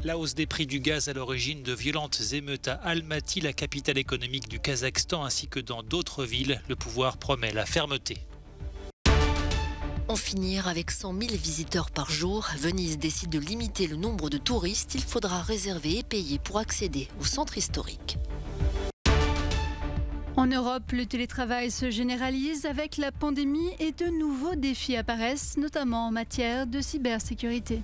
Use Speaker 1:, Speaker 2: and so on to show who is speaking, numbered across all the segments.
Speaker 1: La hausse des prix du gaz à l'origine de violentes émeutes à Almaty, la capitale économique du Kazakhstan, ainsi que dans d'autres villes. Le pouvoir promet la fermeté.
Speaker 2: En finir avec 100 000 visiteurs par jour, Venise décide de limiter le nombre de touristes. Il faudra réserver et payer pour accéder au centre historique.
Speaker 3: En Europe, le télétravail se généralise avec la pandémie et de nouveaux défis apparaissent, notamment en matière de cybersécurité.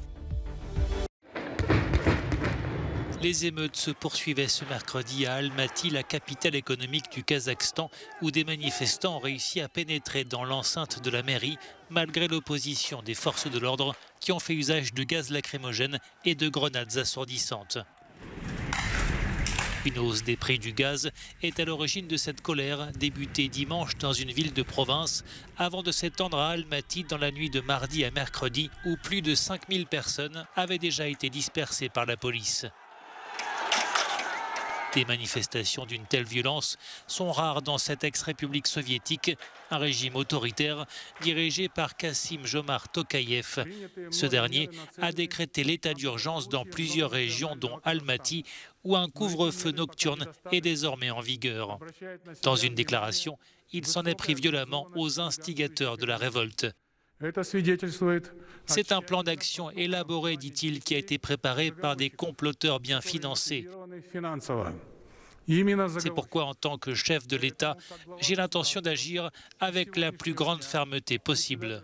Speaker 1: Les émeutes se poursuivaient ce mercredi à Almaty, la capitale économique du Kazakhstan, où des manifestants ont réussi à pénétrer dans l'enceinte de la mairie, malgré l'opposition des forces de l'ordre qui ont fait usage de gaz lacrymogène et de grenades assourdissantes. Une hausse des prix du gaz est à l'origine de cette colère débutée dimanche dans une ville de province avant de s'étendre à Almaty dans la nuit de mardi à mercredi où plus de 5000 personnes avaient déjà été dispersées par la police. Des manifestations d'une telle violence sont rares dans cette ex-république soviétique, un régime autoritaire dirigé par Kassim-Jomart Tokayev. Ce dernier a décrété l'état d'urgence dans plusieurs régions, dont Almaty, où un couvre-feu nocturne est désormais en vigueur. Dans une déclaration, il s'en est pris violemment aux instigateurs de la révolte. C'est un plan d'action élaboré, dit-il, qui a été préparé par des comploteurs bien financés. C'est pourquoi, en tant que chef de l'État, j'ai l'intention d'agir avec la plus grande fermeté possible.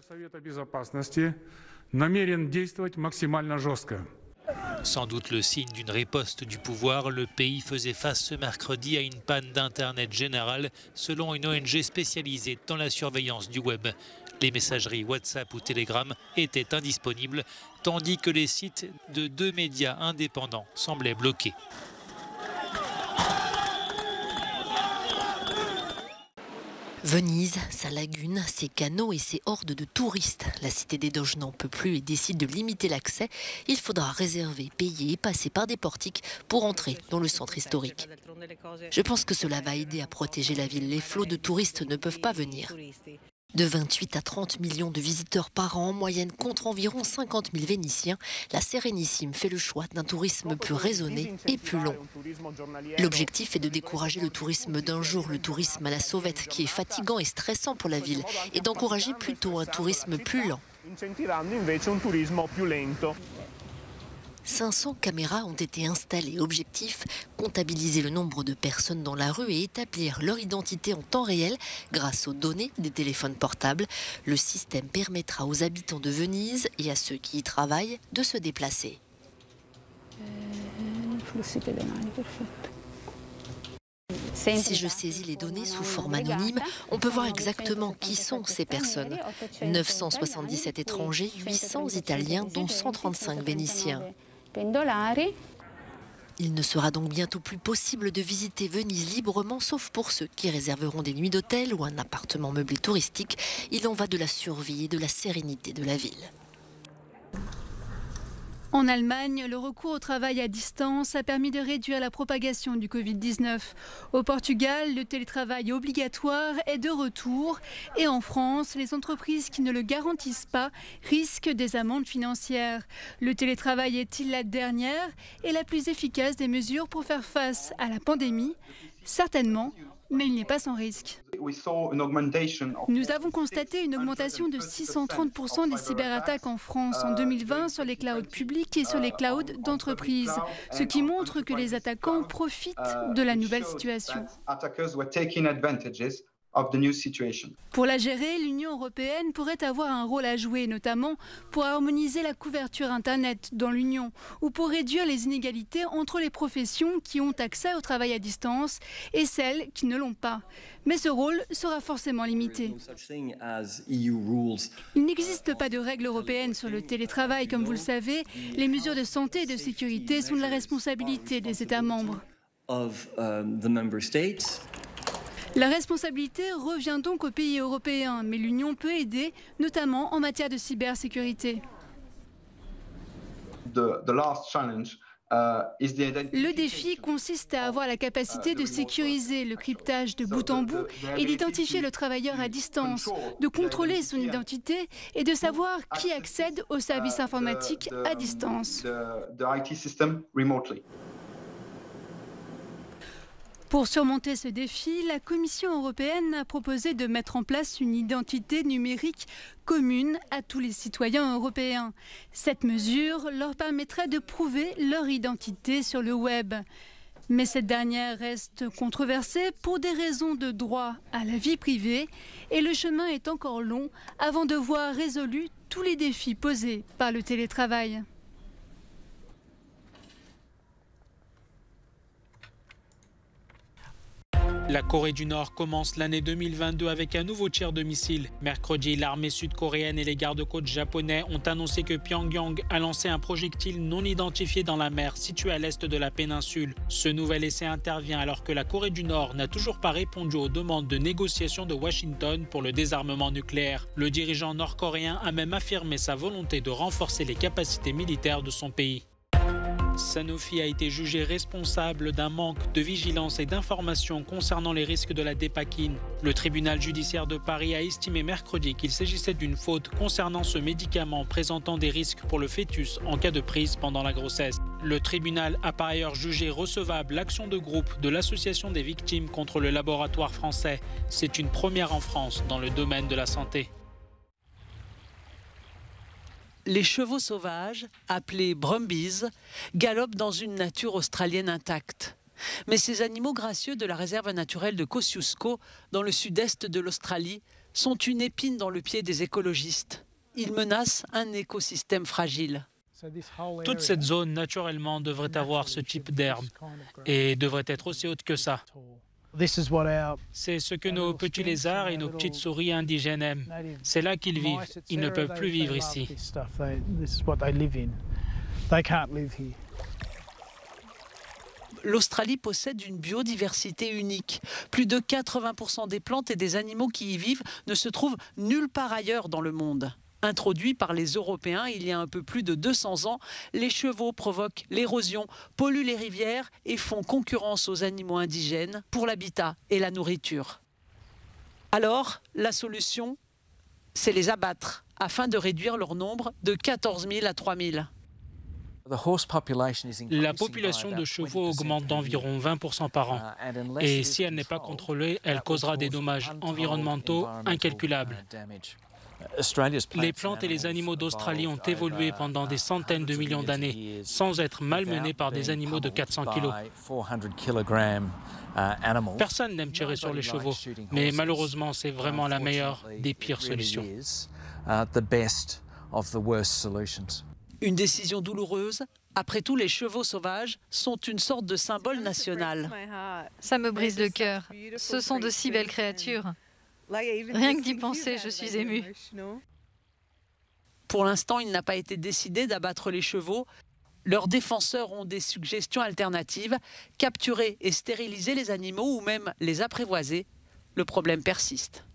Speaker 1: Sans doute le signe d'une riposte du pouvoir, le pays faisait face ce mercredi à une panne d'Internet générale, selon une ONG spécialisée dans la surveillance du web. Les messageries WhatsApp ou Telegram étaient indisponibles, tandis que les sites de 2 médias indépendants semblaient bloqués.
Speaker 2: Venise, sa lagune, ses canaux et ses hordes de touristes. La cité des Doges n'en peut plus et décide de limiter l'accès. Il faudra réserver, payer et passer par des portiques pour entrer dans le centre historique. Je pense que cela va aider à protéger la ville. Les flots de touristes ne peuvent pas venir. De 28 à 30 millions de visiteurs par an en moyenne contre environ 50 000 Vénitiens, la Sérénissime fait le choix d'un tourisme plus raisonné et plus long. L'objectif est de décourager le tourisme d'un jour, le tourisme à la sauvette qui est fatigant et stressant pour la ville, et d'encourager plutôt un tourisme plus lent. 500 caméras ont été installées. Objectif, comptabiliser le nombre de personnes dans la rue et établir leur identité en temps réel grâce aux données des téléphones portables. Le système permettra aux habitants de Venise et à ceux qui y travaillent de se déplacer. Si je saisis les données sous forme anonyme, on peut voir exactement qui sont ces personnes. 977 étrangers, 800 Italiens, dont 135 Vénitiens. Il ne sera donc bientôt plus possible de visiter Venise librement, sauf pour ceux qui réserveront des nuits d'hôtel ou un appartement meublé touristique. Il en va de la survie et de la sérénité de la ville.
Speaker 3: En Allemagne, le recours au travail à distance a permis de réduire la propagation du Covid-19. Au Portugal, le télétravail obligatoire est de retour. Et en France, les entreprises qui ne le garantissent pas risquent des amendes financières. Le télétravail est-il la dernière et la plus efficace des mesures pour faire face à la pandémie ? Certainement, mais il n'est pas sans risque. Nous avons constaté une augmentation de 630% des cyberattaques en France en 2020 sur les clouds publics et sur les clouds d'entreprises, ce qui montre que les attaquants profitent de la nouvelle situation. Pour la gérer, l'Union européenne pourrait avoir un rôle à jouer, notamment pour harmoniser la couverture Internet dans l'Union ou pour réduire les inégalités entre les professions qui ont accès au travail à distance et celles qui ne l'ont pas. Mais ce rôle sera forcément limité. Il n'existe pas de règles européennes sur le télétravail, comme vous le savez. Les mesures de santé et de sécurité sont de la responsabilité des États membres. La responsabilité revient donc aux pays européens, mais l'Union peut aider, notamment en matière de cybersécurité. Le défi consiste à avoir la capacité de sécuriser le cryptage de bout en bout et d'identifier le travailleur à distance, de contrôler son identité et de savoir qui accède aux services informatiques à distance. Pour surmonter ce défi, la Commission européenne a proposé de mettre en place une identité numérique commune à tous les citoyens européens. Cette mesure leur permettrait de prouver leur identité sur le web. Mais cette dernière reste controversée pour des raisons de droit à la vie privée et le chemin est encore long avant de voir résolus tous les défis posés par le télétravail.
Speaker 4: La Corée du Nord commence l'année 2022 avec un nouveau tir de missile. Mercredi, l'armée sud-coréenne et les gardes-côtes japonais ont annoncé que Pyongyang a lancé un projectile non identifié dans la mer située à l'est de la péninsule. Ce nouvel essai intervient alors que la Corée du Nord n'a toujours pas répondu aux demandes de négociation de Washington pour le désarmement nucléaire. Le dirigeant nord-coréen a même affirmé sa volonté de renforcer les capacités militaires de son pays. Sanofi a été jugé responsable d'un manque de vigilance et d'information concernant les risques de la dépakine. Le tribunal judiciaire de Paris a estimé mercredi qu'il s'agissait d'une faute concernant ce médicament présentant des risques pour le fœtus en cas de prise pendant la grossesse. Le tribunal a par ailleurs jugé recevable l'action de groupe de l'Association des victimes contre le laboratoire français. C'est une première en France dans le domaine de la santé.
Speaker 5: Les chevaux sauvages, appelés brumbies, galopent dans une nature australienne intacte. Mais ces animaux gracieux de la réserve naturelle de Kosciuszko, dans le sud-est de l'Australie, sont une épine dans le pied des écologistes. Ils menacent un écosystème fragile.
Speaker 4: Toute cette zone, naturellement, devrait avoir ce type d'herbe et devrait être aussi haute que ça. C'est ce que nos petits lézards et nos petites souris indigènes aiment. C'est là qu'ils vivent. Ils ne peuvent plus vivre ici.
Speaker 5: L'Australie possède une biodiversité unique. Plus de 80% des plantes et des animaux qui y vivent ne se trouvent nulle part ailleurs dans le monde. Introduits par les Européens il y a un peu plus de 200 ans, les chevaux provoquent l'érosion, polluent les rivières et font concurrence aux animaux indigènes pour l'habitat et la nourriture. Alors, la solution, c'est les abattre afin de réduire leur nombre de 14 000 à 3 000.
Speaker 4: La population de chevaux augmente d'environ 20% par an. Et si elle n'est pas contrôlée, elle causera des dommages environnementaux incalculables. Les plantes et les animaux d'Australie ont évolué pendant des centaines de millions d'années, sans être malmenés par des animaux de 400 kilos. Personne n'aime tirer sur les chevaux, mais malheureusement, c'est vraiment la meilleure des pires solutions.
Speaker 5: Une décision douloureuse. Après tout, les chevaux sauvages sont une sorte de symbole national.
Speaker 6: Ça me brise le cœur. Ce sont de si belles créatures. Rien que d'y penser, je suis émue.
Speaker 5: Pour l'instant, il n'a pas été décidé d'abattre les chevaux. Leurs défenseurs ont des suggestions alternatives. Capturer et stériliser les animaux ou même les apprivoiser. Le problème persiste.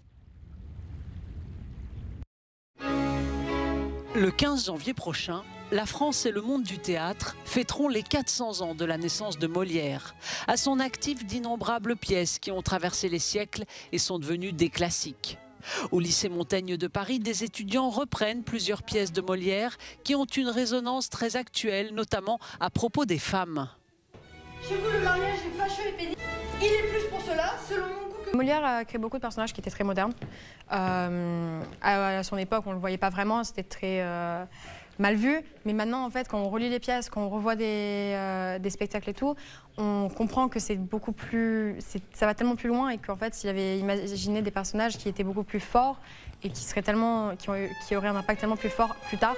Speaker 5: Le 15 janvier prochain, la France et le monde du théâtre fêteront les 400 ans de la naissance de Molière. À son actif, d'innombrables pièces qui ont traversé les siècles et sont devenues des classiques. Au lycée Montaigne de Paris, des étudiants reprennent plusieurs pièces de Molière qui ont une résonance très actuelle, notamment à propos des femmes.
Speaker 7: Chez vous, le mariage est fâcheux et pénible. Il est plus pour cela, selon mon goût.
Speaker 8: Molière a créé beaucoup de personnages qui étaient très modernes. À son époque, on ne le voyait pas vraiment, c'était très mal vu. Mais maintenant, en fait, quand on relit les pièces, quand on revoit des spectacles et tout, on comprend que c'est beaucoup plus, ça va tellement plus loin et qu'en fait, il avait imaginé des personnages qui étaient beaucoup plus forts et qui auraient un impact tellement plus fort plus tard.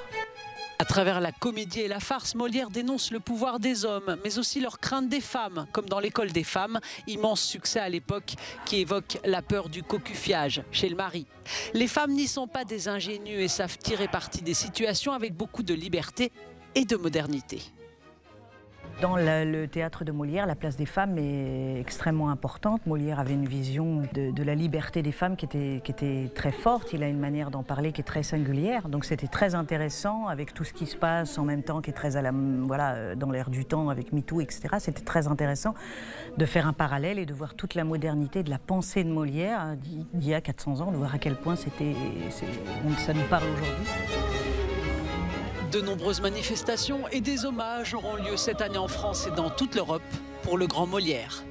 Speaker 5: À travers la comédie et la farce, Molière dénonce le pouvoir des hommes, mais aussi leur crainte des femmes, comme dans l'école des femmes, immense succès à l'époque qui évoque la peur du cocufiage chez le mari. Les femmes n'y sont pas des ingénues et savent tirer parti des situations avec beaucoup de liberté et de modernité.
Speaker 9: Dans le théâtre de Molière, la place des femmes est extrêmement importante. Molière avait une vision de la liberté des femmes qui était très forte. Il a une manière d'en parler qui est très singulière. Donc c'était très intéressant avec tout ce qui se passe en même temps, qui est très dans l'air du temps avec MeToo, etc. C'était très intéressant de faire un parallèle et de voir toute la modernité de la pensée de Molière d'il y a 400 ans, de voir à quel point ça nous parle aujourd'hui.
Speaker 5: De nombreuses manifestations et des hommages auront lieu cette année en France et dans toute l'Europe pour le Grand Molière.